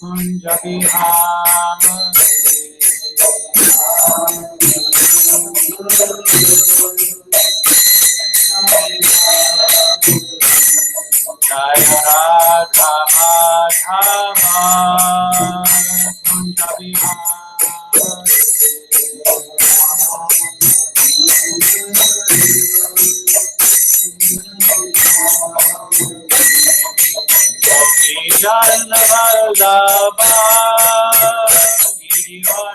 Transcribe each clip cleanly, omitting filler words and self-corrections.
Kunja Vihara Jaya Radha Madhava Kunja Vihara Jana Vallabha Girivaradhari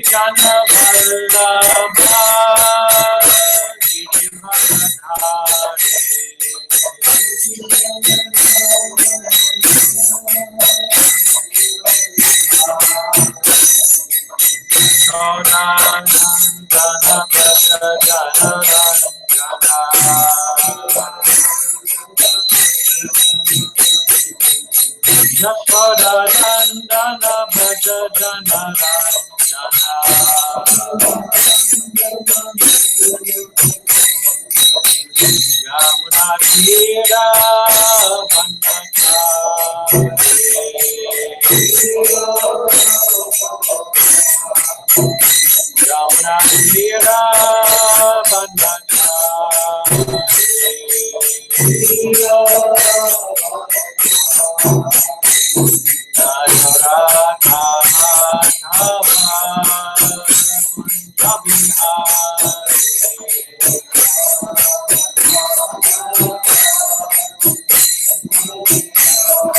Jana Vallabha Girivaradhari Nandana Braja Jana Ranjana Yashoda Nandana Braja Jana Ranjana Yamuna Tira Yamuna Tira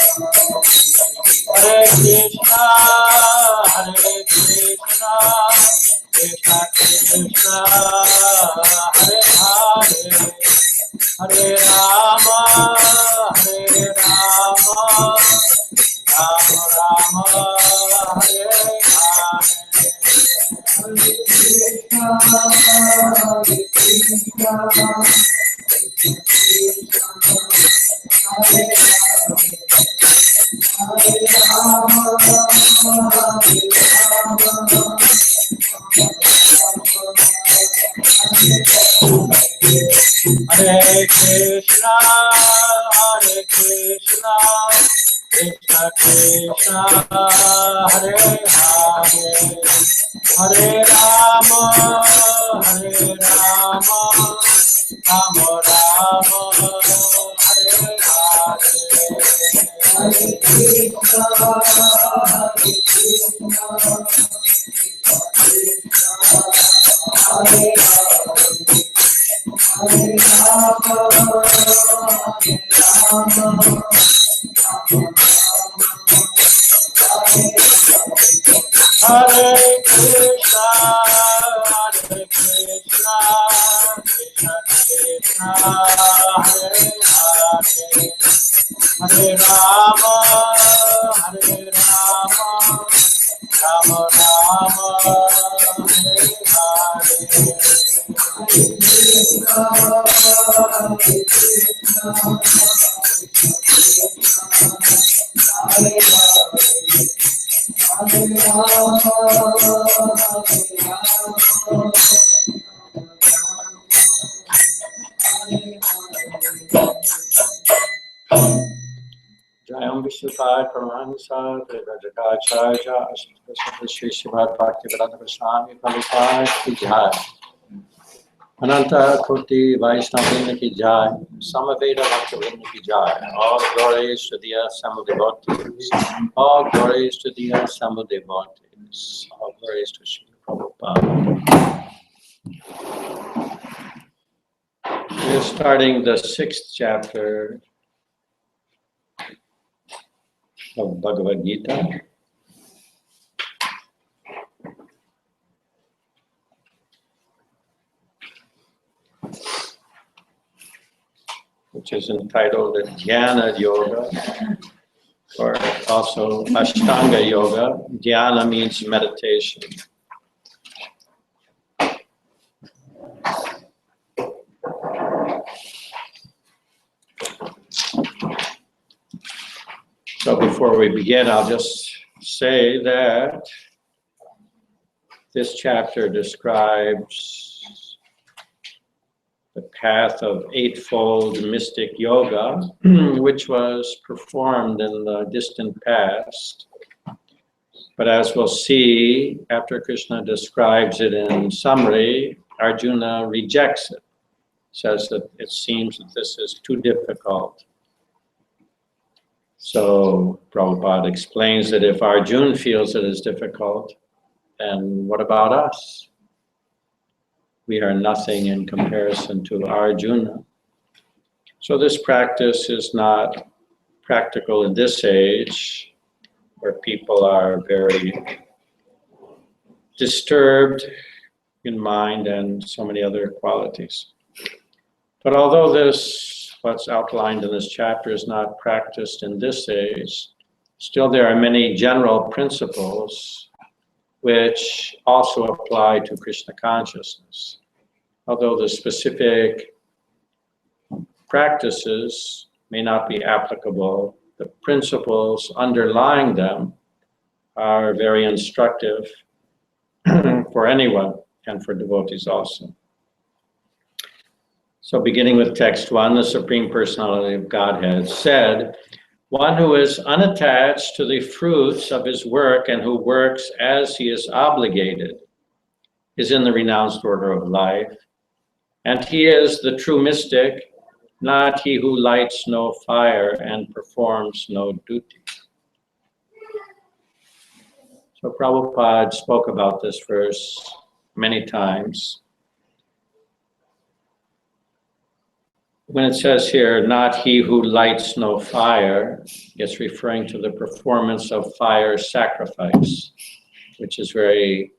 Hare Krishna, Hare Krishna, Krishna Krishna, Hare Hare, Hare Rama, Hare Rama, Rama Rama, Hare Hare. Hare Krishna, Hare Krishna, Hare Hare Krishna, Hare Krishna, Krishna Krishna, Hare Hare, Hare Rama, Hare Rama, Rama Rama, Hare Hare. Hare Krishna, Hare Krishna, Hare Hare Krishna, Hare Krishna, Krishna Krishna, Hare Hare, Hare Rama, Hare Rama, Rama Rama, Hare Hare. Hare Krishna, Hare Krishna, Hare Jayam Vishnupai Paramahansa Devajagacharya Ashtaka Shri Srimad Bhaktivedanta Swami Prabhupada Ki Jai Ananta Koti Vaishnavina Ki Jai Samaveda Bhaktivinoda Ki Jai. All glories to the assembled devotees. All glories to the assembled devotees. All glories to Sri Prabhupada. We're starting the 6th chapter of Bhagavad Gita. Which is entitled Jnana Yoga, or also Ashtanga Yoga. Dhyana means meditation. So before we begin, I'll just say that this chapter describes the path of eightfold mystic yoga, which was performed in the distant past. But as we'll see, after Krishna describes it in summary, Arjuna rejects it, says that it seems that this is too difficult. So Prabhupada explains that if Arjuna feels it is difficult, then what about us? We are nothing in comparison to Arjuna. So this practice is not practical in this age, where people are very disturbed in mind and so many other qualities. But although this, what's outlined in this chapter, is not practiced in this age, still there are many general principles which also apply to Krishna consciousness. Although the specific practices may not be applicable, the principles underlying them are very instructive for anyone and for devotees also. So beginning with text 1, the Supreme Personality of Godhead said, "One who is unattached to the fruits of his work and who works as he is obligated is in the renounced order of life, and he is the true mystic, not he who lights no fire and performs no duty." So Prabhupada spoke about this verse many times. When it says here, not he who lights no fire, it's referring to the performance of fire sacrifice, which is very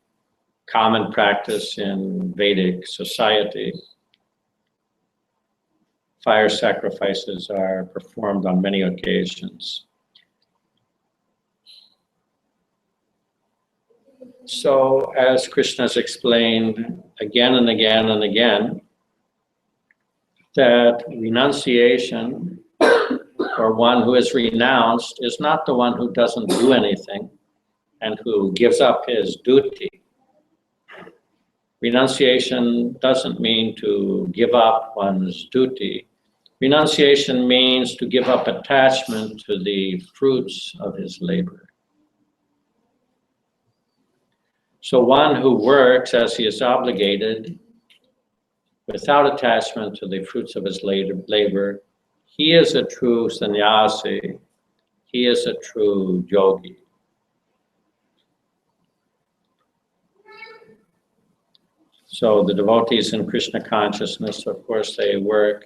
common practice in Vedic society. Fire sacrifices are performed on many occasions. So, as Krishna has explained again and again and again, that renunciation, or one who is renounced, is not the one who doesn't do anything and who gives up his duty. Renunciation doesn't mean to give up one's duty. Renunciation means to give up attachment to the fruits of his labor. So one who works as he is obligated, without attachment to the fruits of his labor, he is a true sannyasi, he is a true yogi. So the devotees in Krishna consciousness, of course, they work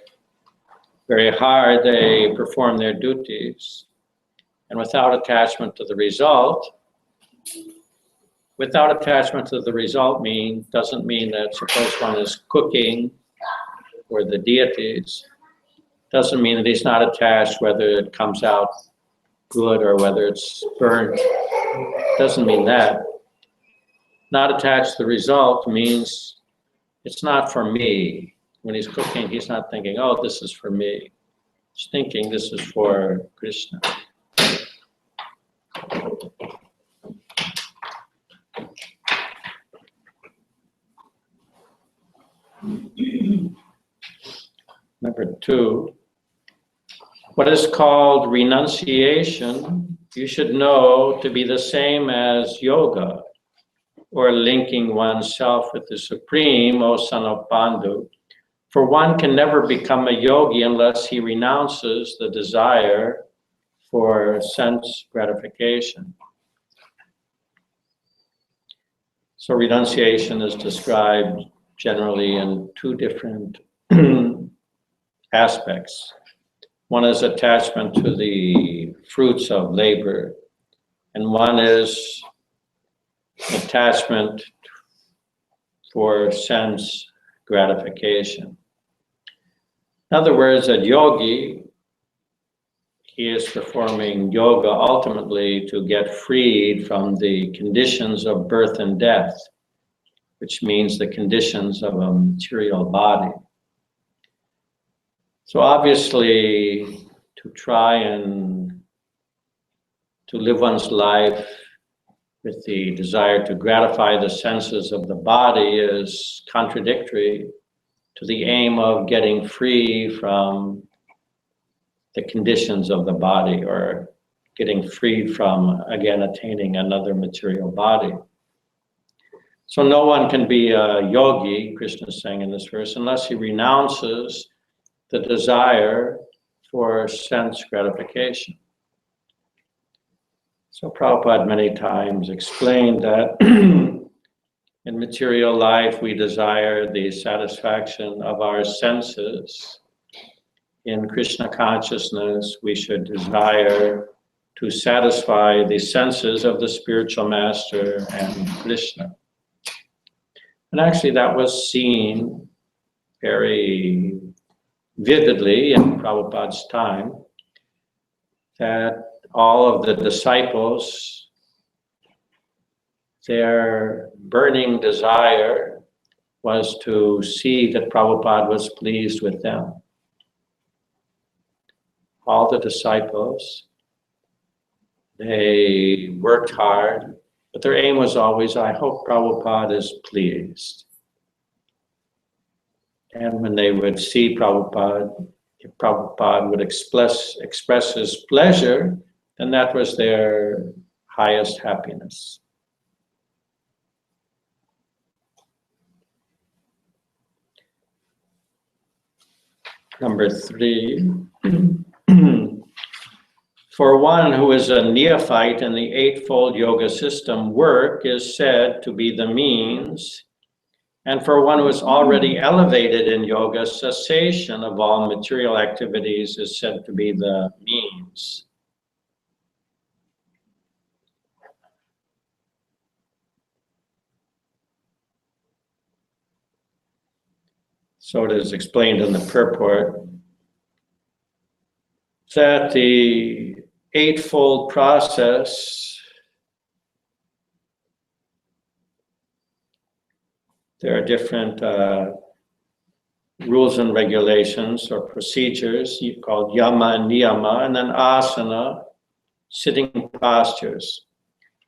very hard, they perform their duties, and without attachment to the result, doesn't mean that suppose one is cooking for the deities, doesn't mean that he's not attached whether it comes out good or whether it's burnt. Doesn't mean that. Not attached to the result means it's not for me. When he's cooking, he's not thinking, oh, this is for me. He's thinking this is for Krishna. Number 2, what is called renunciation, you should know to be the same as yoga, or linking oneself with the Supreme, O son of Bandhu. For one can never become a yogi unless he renounces the desire for sense gratification. So renunciation is described generally in 2 different aspects. One is attachment to the fruits of labor, and one is attachment for sense gratification. In other words, a yogi, he is performing yoga ultimately to get freed from the conditions of birth and death, which means the conditions of a material body. So obviously, to try and to live one's life with the desire to gratify the senses of the body is contradictory to the aim of getting free from the conditions of the body, or getting free from, again, attaining another material body. So no one can be a yogi, Krishna is saying in this verse, unless he renounces the desire for sense gratification. So Prabhupada many times explained that in material life we desire the satisfaction of our senses. In Krishna consciousness, we should desire to satisfy the senses of the spiritual master and Krishna. And actually that was seen very vividly in Prabhupada's time, that all of the disciples, their burning desire was to see that Prabhupada was pleased with them. All the disciples, they worked hard, but their aim was always, I hope Prabhupada is pleased. And when they would see Prabhupada, if Prabhupada would express his pleasure, then that was their highest happiness. Number 3. For one who is a neophyte in the Eightfold Yoga System, work is said to be the means, and for one who is already elevated in yoga, cessation of all material activities is said to be the means. So it is explained in the purport that the Eightfold process, there are different rules and regulations or procedures called yama and niyama, and then asana, sitting postures.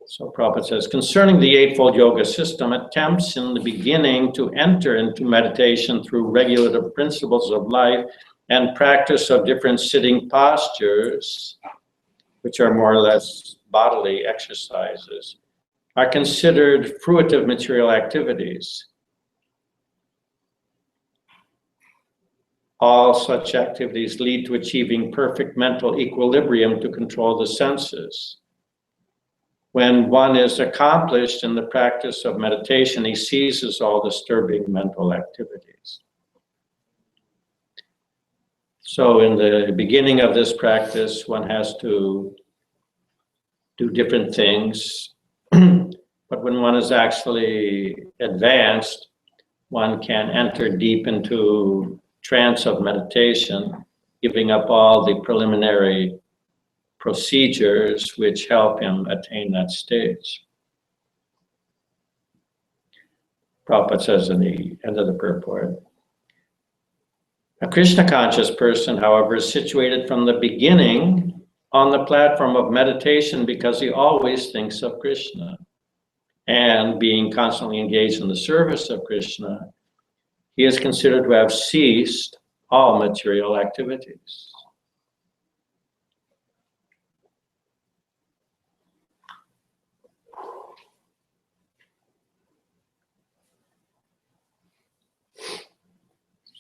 So Prabhupada says, concerning the Eightfold Yoga System, attempts in the beginning to enter into meditation through regulative principles of life and practice of different sitting postures, which are more or less bodily exercises, are considered fruitive material activities. All such activities lead to achieving perfect mental equilibrium to control the senses. When one is accomplished in the practice of meditation, he ceases all disturbing mental activities. So in the beginning of this practice, one has to do different things, but when one is actually advanced, one can enter deep into trance of meditation, giving up all the preliminary procedures which help him attain that stage. Prabhupada says in the end of the purport, a Krishna conscious person, however, is situated from the beginning on the platform of meditation because he always thinks of Krishna. And being constantly engaged in the service of Krishna, he is considered to have ceased all material activities.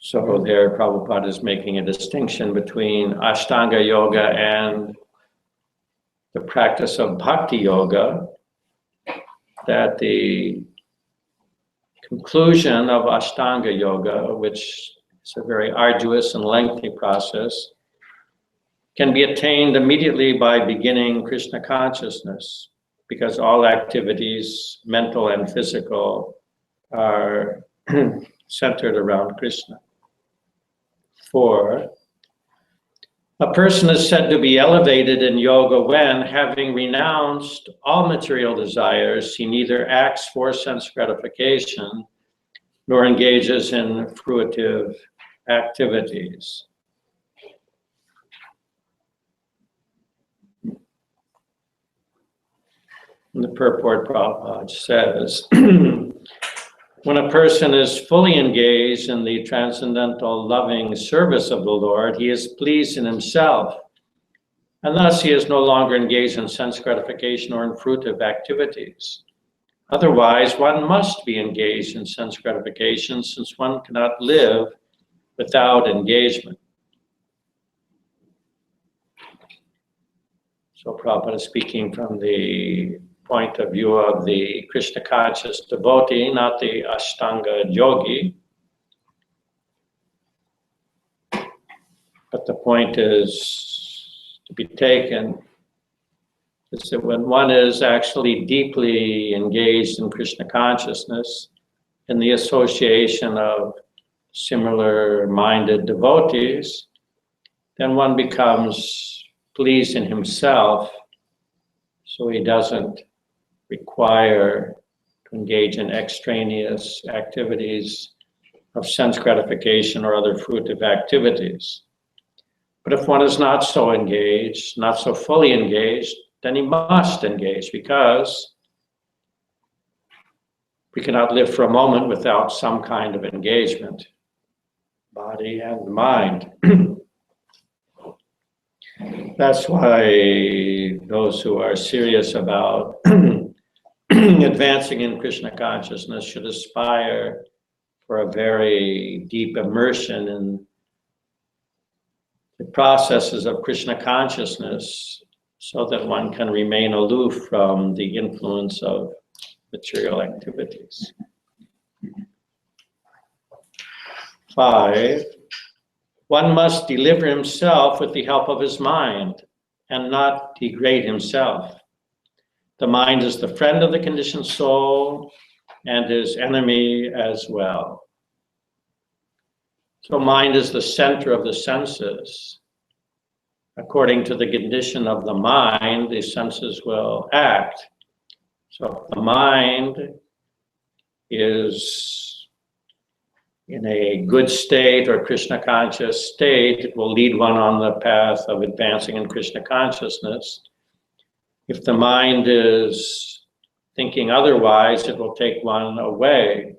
So there Prabhupada is making a distinction between Ashtanga Yoga and the practice of Bhakti Yoga, that the conclusion of Ashtanga Yoga, which is a very arduous and lengthy process, can be attained immediately by beginning Krishna consciousness, because all activities, mental and physical, are centered around Krishna. 4, a person is said to be elevated in yoga when, having renounced all material desires, he neither acts for sense gratification nor engages in fruitive activities. And the purport Prabhupada says, when a person is fully engaged in the transcendental loving service of the Lord, he is pleased in himself, and thus he is no longer engaged in sense gratification or in fruitive activities. Otherwise, one must be engaged in sense gratification, since one cannot live without engagement. So Prabhupada is speaking from the point of view of the Krishna conscious devotee, not the Ashtanga yogi. But the point is to be taken is that when one is actually deeply engaged in Krishna consciousness, in the association of similar-minded devotees, then one becomes pleased in himself, so he doesn't require to engage in extraneous activities of sense gratification or other fruitive activities. But if one is not so engaged, not so fully engaged, then he must engage, because we cannot live for a moment without some kind of engagement, body and mind. That's why those who are serious about advancing in Krishna consciousness should aspire for a very deep immersion in the processes of Krishna consciousness, so that one can remain aloof from the influence of material activities. 5, one must deliver himself with the help of his mind and not degrade himself. The mind is the friend of the conditioned soul and his enemy as well. So mind is the center of the senses. According to the condition of the mind, the senses will act. So if the mind is in a good state or Krishna conscious state, it will lead one on the path of advancing in Krishna consciousness. If the mind is thinking otherwise, it will take one away.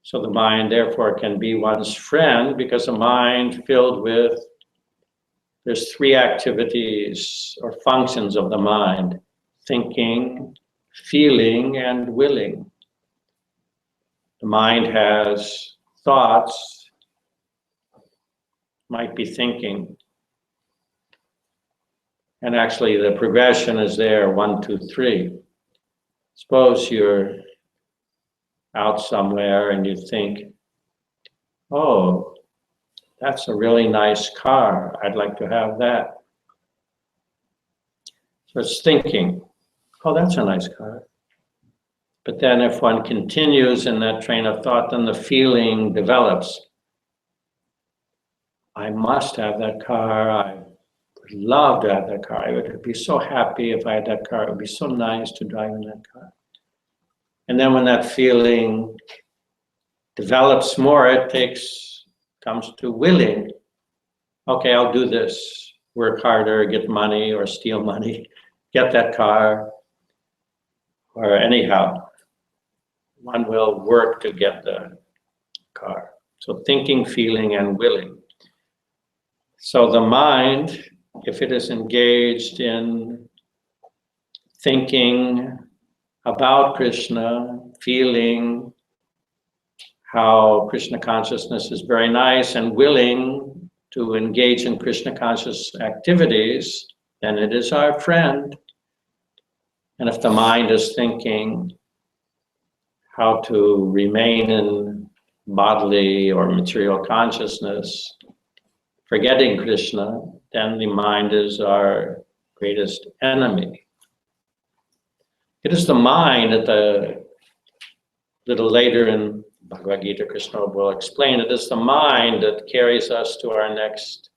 So the mind, therefore, can be one's friend, because a mind filled with, there's 3 activities or functions of the mind: thinking, feeling, and willing. The mind has thoughts, might be thinking, and actually the progression is there, 1, 2, 3. Suppose you're out somewhere and you think, oh, that's a really nice car, I'd like to have that. So it's thinking, oh, that's a nice car. But then if one continues in that train of thought, then the feeling develops. I must have that car. I would love to have that car. I would be so happy if I had that car. It would be so nice to drive in that car. And then when that feeling develops more, it comes to willing. Okay, I'll do this. Work harder, get money or steal money, get that car. Or anyhow, one will work to get the car. So thinking, feeling, and willing. So the mind, if it is engaged in thinking about Krishna, feeling how Krishna consciousness is very nice, and willing to engage in Krishna conscious activities, then it is our friend. And if the mind is thinking how to remain in bodily or material consciousness, forgetting Krishna, then the mind is our greatest enemy. It is the mind that a little later in BhagavadGita, Krishna will explain, it is the mind that carries us to our next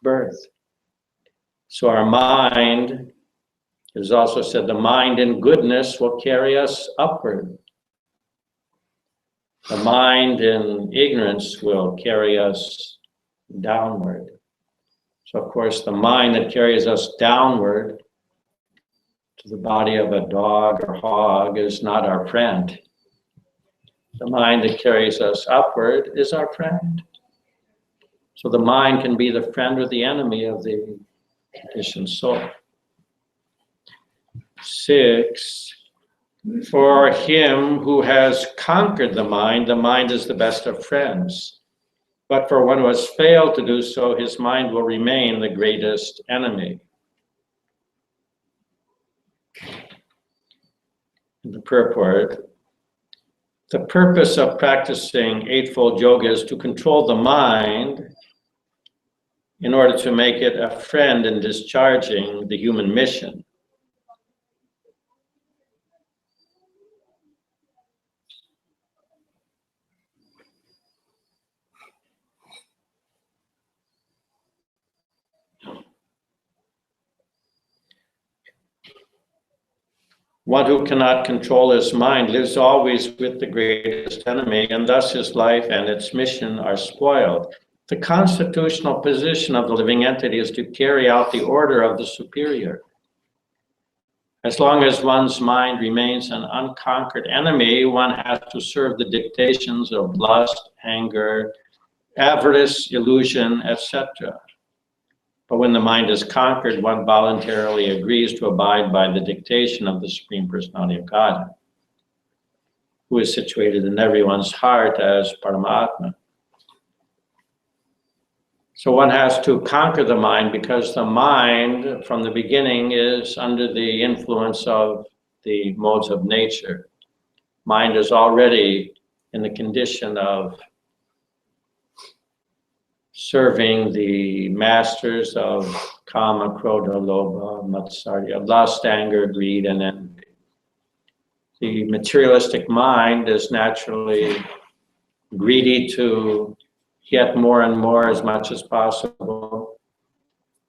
birth. So our mind, it is also said, the mind in goodness will carry us upward. The mind in ignorance will carry us downward. So of course the mind that carries us downward to the body of a dog or hog is not our friend. The mind that carries us upward is our friend. So the mind can be the friend or the enemy of the conditioned soul. 6, for him who has conquered the mind is the best of friends. But for one who has failed to do so, his mind will remain the greatest enemy. In the purport, the purpose of practicing Eightfold Yoga is to control the mind in order to make it a friend in discharging the human mission. One who cannot control his mind lives always with the greatest enemy, and thus his life and its mission are spoiled. The constitutional position of the living entity is to carry out the order of the superior. As long as one's mind remains an unconquered enemy, one has to serve the dictations of lust, anger, avarice, illusion, etc. But when the mind is conquered, one voluntarily agrees to abide by the dictation of the Supreme Personality of God, who is situated in everyone's heart as Paramatma. So one has to conquer the mind because the mind from the beginning is under the influence of the modes of nature. Mind is already in the condition of serving the masters of Kama, Krodha, Lobha, Matsarya, lust, anger, greed, and envy. The materialistic mind is naturally greedy to get more and more as much as possible,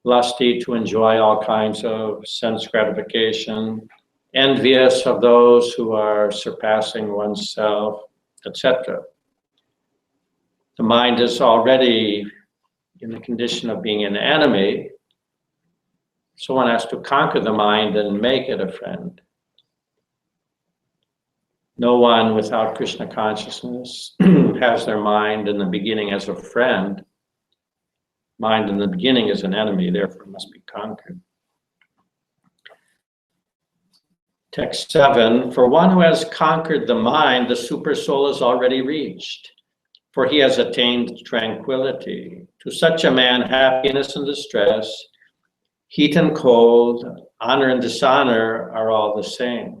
lusty to enjoy all kinds of sense gratification, envious of those who are surpassing oneself, etc. The mind is already in the condition of being an enemy, so one has to conquer the mind and make it a friend. No one without Krishna consciousness has their mind in the beginning as a friend. Mind in the beginning is an enemy, therefore must be conquered. Text 7, for one who has conquered the mind, the super soul is already reached, for he has attained tranquility. To such a man, happiness and distress, heat and cold, honor and dishonor are all the same.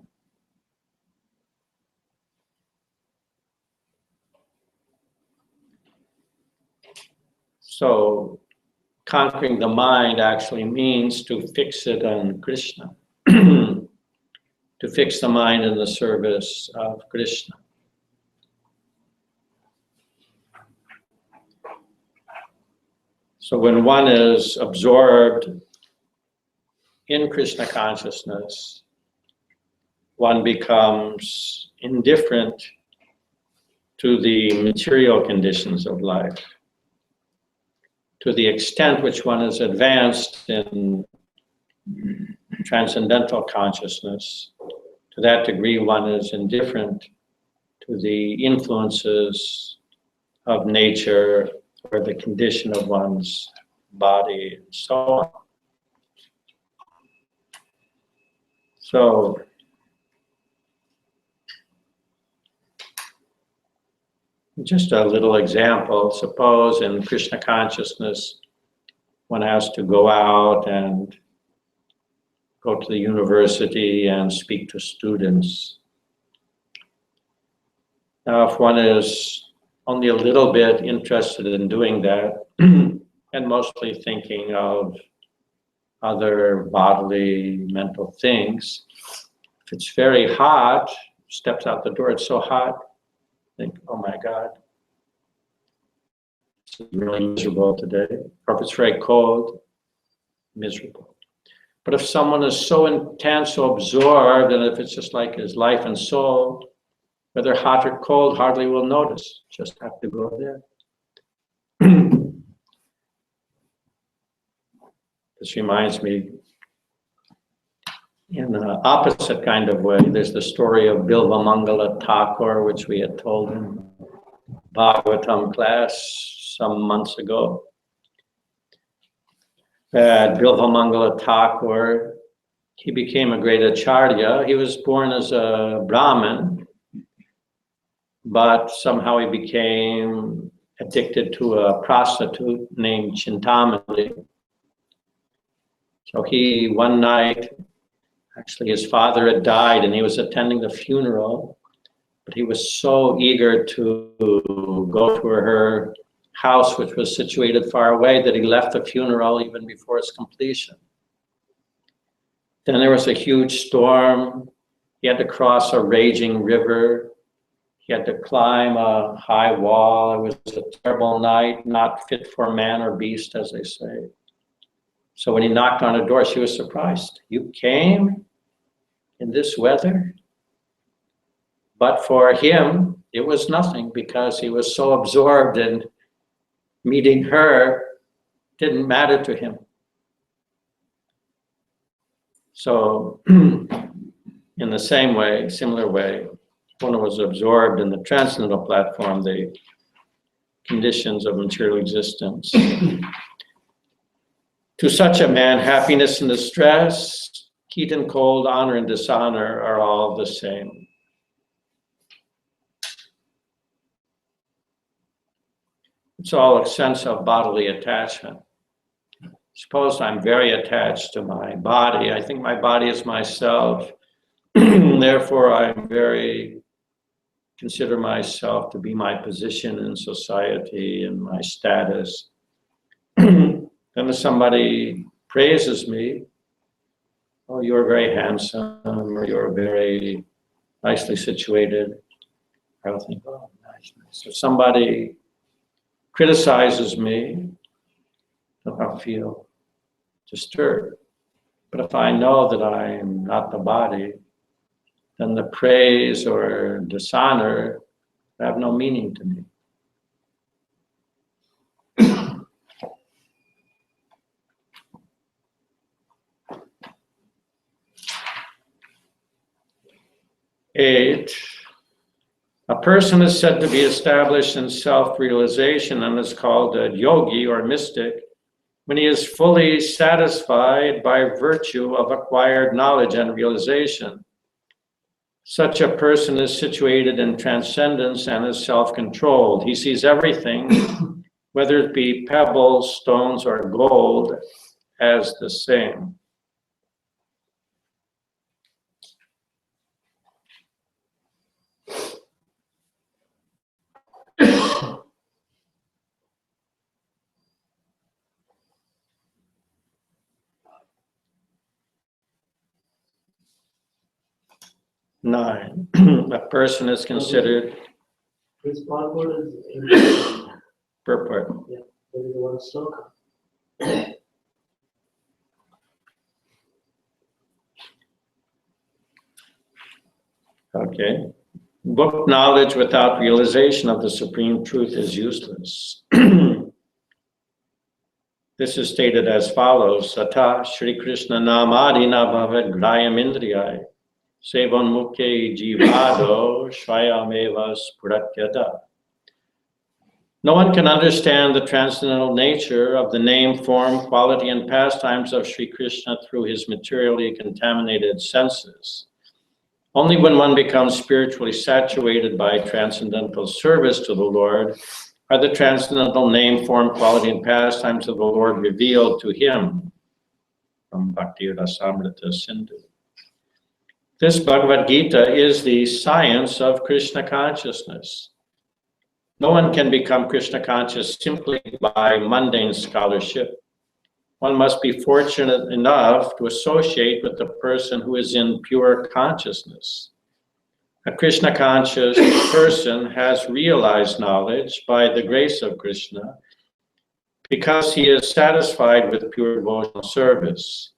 So conquering the mind actually means to fix it on Krishna, to fix the mind in the service of Krishna. So when one is absorbed in Krishna consciousness, one becomes indifferent to the material conditions of life. To the extent which one is advanced in transcendental consciousness, to that degree one is indifferent to the influences of nature or the condition of one's body and so on. So just a little example, suppose in Krishna consciousness, one has to go out and go to the university and speak to students. Now, if one is only a little bit interested in doing that, and mostly thinking of other bodily, mental things, if it's very hot, steps out the door, it's so hot, think, oh my God, it's really miserable today. Or if it's very cold, miserable. But if someone is so intense, so absorbed, and if it's just like his life and soul, whether hot or cold, hardly will notice. Just have to go there. This reminds me, in an opposite kind of way. There's the story of Bilvamangala Thakur, which we had told in Bhagavatam class some months ago. Bilvamangala Thakur, he became a great acharya. He was born as a Brahmin, but somehow he became addicted to a prostitute named Chintamani. So he, one night, actually his father had died and he was attending the funeral, but he was so eager to go to her house, which was situated far away, that he left the funeral even before its completion. Then there was a huge storm. He had to cross a raging river. He had to climb a high wall. It was a terrible night, not fit for man or beast, as they say. So when he knocked on her door, she was surprised. You came in this weather? But for him, it was nothing, because he was so absorbed in meeting her, didn't matter to him. So in the same way, similar way, one was absorbed in the transcendental platform, the conditions of material existence. To such a man, happiness and distress, heat and cold, honor and dishonor are all the same. It's all a sense of bodily attachment. Suppose I'm very attached to my body. I think my body is myself. Therefore, consider myself to be my position in society and my status. Then if somebody praises me, oh, you're very handsome, or you're very nicely situated, I will think, oh, nice. If somebody criticizes me, I'll feel disturbed. But if I know that I'm not the body, then the praise or dishonor have no meaning to me. Eight, a person is said to be established in self-realization and is called a yogi or mystic when he is fully satisfied by virtue of acquired knowledge and realization. Such a person is situated in transcendence and is self-controlled. He sees everything, whether it be pebbles, stones, or gold, as the same. Nine, a person is considered. This purport is in Purport. Yeah, there is one sloka. Okay. Book knowledge without realization of the supreme truth is useless. This is stated as follows: Sata Shri Krishna Namadi na bhavad grayam indriyai sevan mukhe jivado shvayameva spuratyada. No one can understand the transcendental nature of the name, form, quality, and pastimes of Shri Krishna through his materially contaminated senses. Only when one becomes spiritually saturated by transcendental service to the Lord are the transcendental name, form, quality, and pastimes of the Lord revealed to him. From Bhakti Rasamrita Sindhu. This Bhagavad Gita is the science of Krishna consciousness. No one can become Krishna conscious simply by mundane scholarship. One must be fortunate enough to associate with the person who is in pure consciousness. A Krishna conscious person has realized knowledge by the grace of Krishna because he is satisfied with pure devotional service.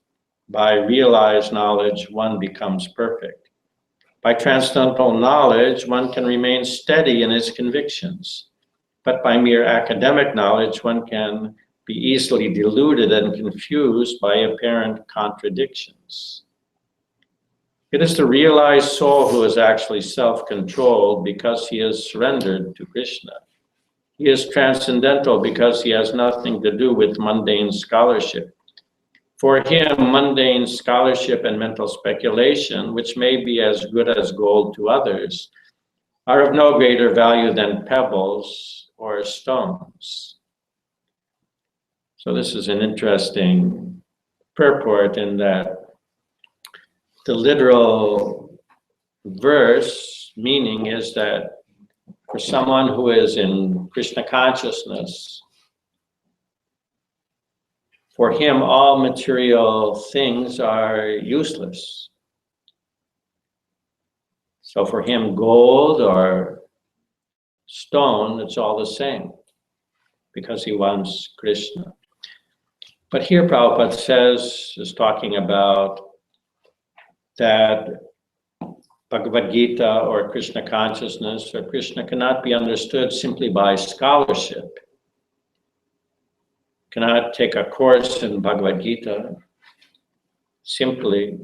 By realized knowledge, one becomes perfect. By transcendental knowledge, one can remain steady in his convictions. But by mere academic knowledge, one can be easily deluded and confused by apparent contradictions. It is the realized soul who is actually self-controlled because he is surrendered to Krishna. He is transcendental because he has nothing to do with mundane scholarship. For him, mundane scholarship and mental speculation, which may be as good as gold to others, are of no greater value than pebbles or stones. So this is an interesting purport in that the literal verse meaning is that for someone who is in Krishna consciousness, for him all material things are useless. So for him gold or stone, it's all the same because he wants Krishna. But here Prabhupada is talking about that BhagavadGita or Krishna consciousness or Krishna cannot be understood simply by scholarship. Cannot take a course in BhagavadGita simply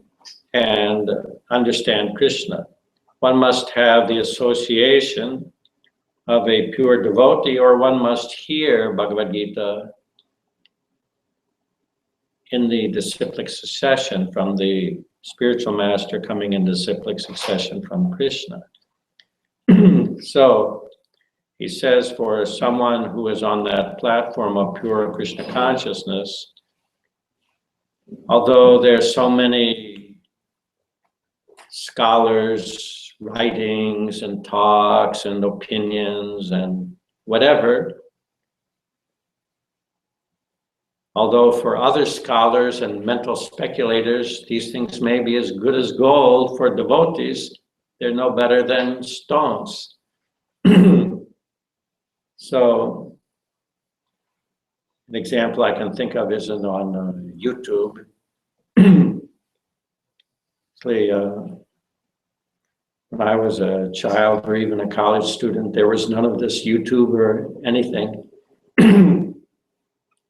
and understand Krishna. One must have the association of a pure devotee, or one must hear BhagavadGita in the disciplic succession from the spiritual master coming in disciplic succession from Krishna. So he says for someone who is on that platform of pure Krishna consciousness, although there's so many scholars, writings and talks and opinions and whatever, although for other scholars and mental speculators, these things may be as good as gold, for devotees, they're no better than stones. So, an example I can think of is on YouTube. When I was a child or even a college student, there was none of this YouTube or anything.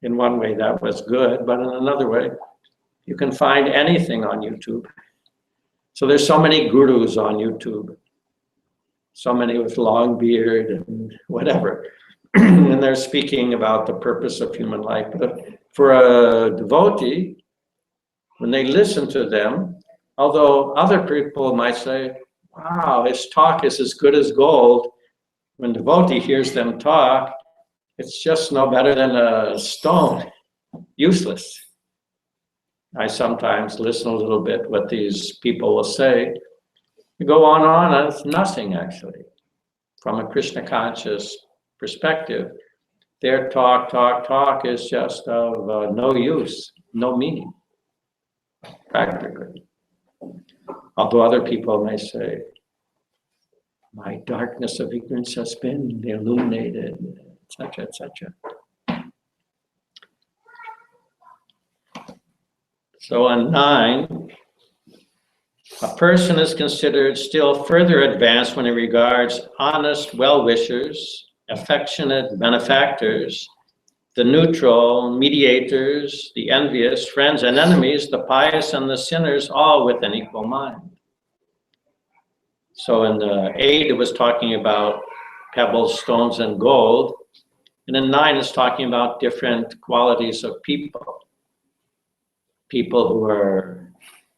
In one way that was good, but in another way, you can find anything on YouTube. So there's so many gurus on YouTube, so many with long beard and whatever. And they're speaking about the purpose of human life. But for a devotee, when they listen to them, although other people might say, wow, his talk is as good as gold, when devotee hears them talk, it's just no better than a stone, useless. I sometimes listen a little bit what these people will say. You go on, and it's nothing actually. From a Krishna conscious perspective, their talk is just of no use, no meaning, practically. Although other people may say, my darkness of ignorance has been illuminated, etc., etc. So on 9, a person is considered still further advanced when he regards honest well-wishers, affectionate benefactors, the neutral, mediators, the envious, friends and enemies, the pious and the sinners, all with an equal mind. So in 8, it was talking about pebbles, stones, and gold. And in 9, it's talking about different qualities of people. People who are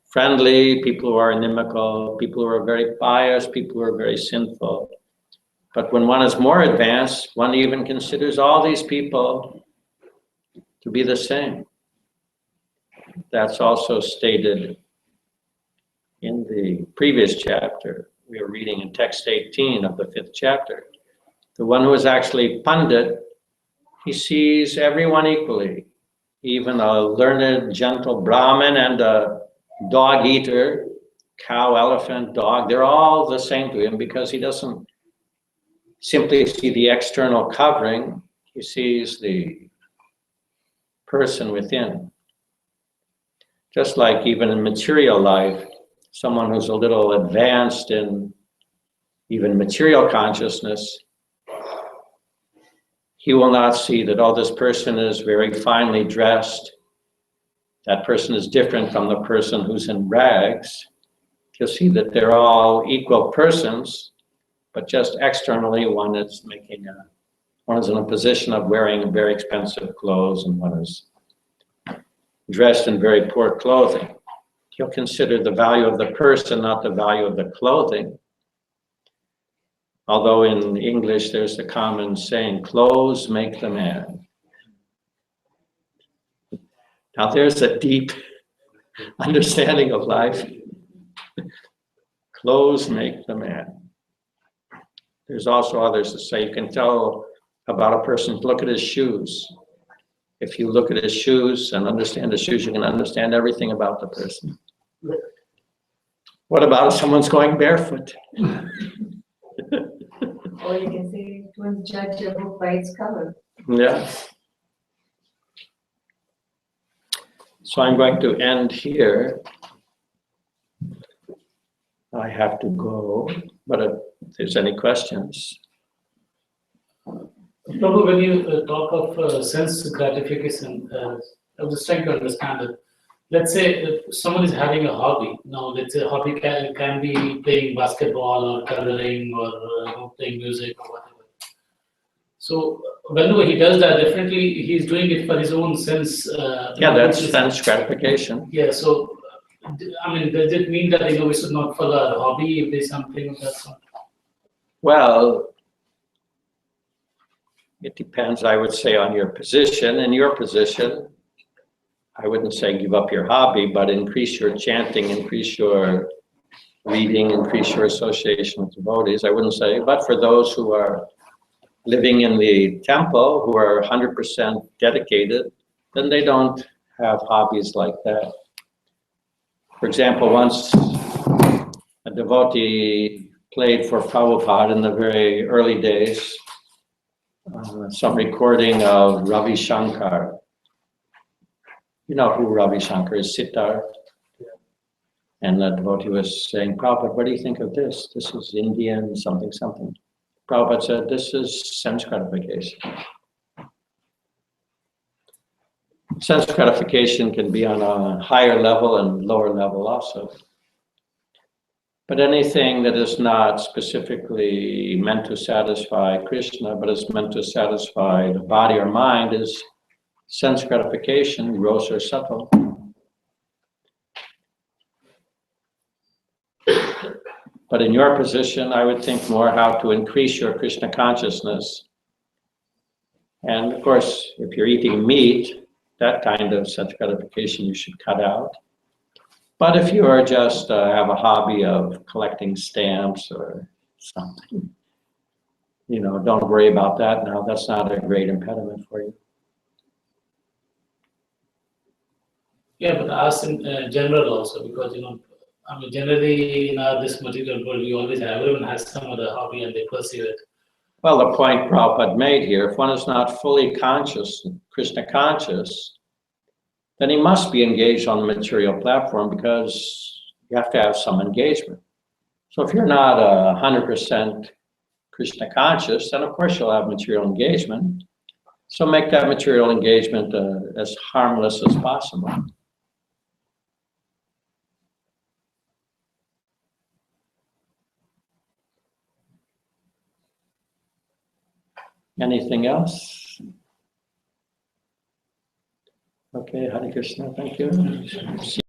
friendly, people who are inimical, people who are very pious, people who are very sinful. But when one is more advanced, one even considers all these people to be the same. That's also stated in the previous chapter. We were reading in text 18 of the 5th chapter. The one who is actually Pandit, he sees everyone equally. Even a learned, gentle Brahmin and a dog eater, cow, elephant, dog, they're all the same to him because he doesn't simply see the external covering, he sees the person within. Just like even in material life, someone who's a little advanced in even material consciousness, he will not see that, oh, this person is very finely dressed. That person is different from the person who's in rags. you'll see that they're all equal persons, but just externally one is in a position of wearing very expensive clothes and one is dressed in very poor clothing. You'll consider the value of the person, not the value of the clothing. Although in English there's the common saying, clothes make the man. Now there's a deep understanding of life. Clothes make the man. There's also others that say you can tell about a person, look at his shoes. If you look at his shoes and understand the shoes, you can understand everything about the person. What about if someone's going barefoot? Or you can say, don't judge a book by its cover. Yeah. So I'm going to end here. I have to go, but if there's any questions. Prabhu, when you talk of sense gratification, I was trying to understand it. Let's say if someone is having a hobby. Now, let's say hobby can be playing basketball or coloring or playing music or whatever. So whenever he does that, definitely he's doing it for his own sense. Yeah, that's sense gratification. Yeah. So, I mean, does it mean that we should not follow our hobby if there's something of that sort? Well, it depends, I would say, on your position. In your position, I wouldn't say give up your hobby, but increase your chanting, increase your reading, increase your association with devotees. I wouldn't say, but for those who are living in the temple, who are 100% dedicated, then they don't have hobbies like that. For example, once a devotee played for Prabhupada in the very early days, some recording of Ravi Shankar. You know who Ravi Shankar is, Sitar. And the devotee was saying, Prabhupada, what do you think of this? This is Indian, something, something. Prabhupada said, this is sense gratification. Sense gratification can be on a higher level and lower level also. But anything that is not specifically meant to satisfy Krishna, but is meant to satisfy the body or mind is sense gratification, gross or subtle. But in your position, I would think more how to increase your Krishna consciousness. And of course, if you're eating meat, that kind of sense gratification you should cut out. But if you are just have a hobby of collecting stamps or something, don't worry about that now. That's not a great impediment for you. Yeah, but ask in general also, because I mean, generally in this material world, we always have, everyone has some other hobby and they pursue it. Well, the point Prabhupada made here, if one is not fully conscious, Krishna conscious, then he must be engaged on the material platform because you have to have some engagement. So if you're not 100% Krishna conscious, then of course you'll have material engagement. So make that material engagement as harmless as possible. Anything else? Okay, Hare Krishna, thank you. See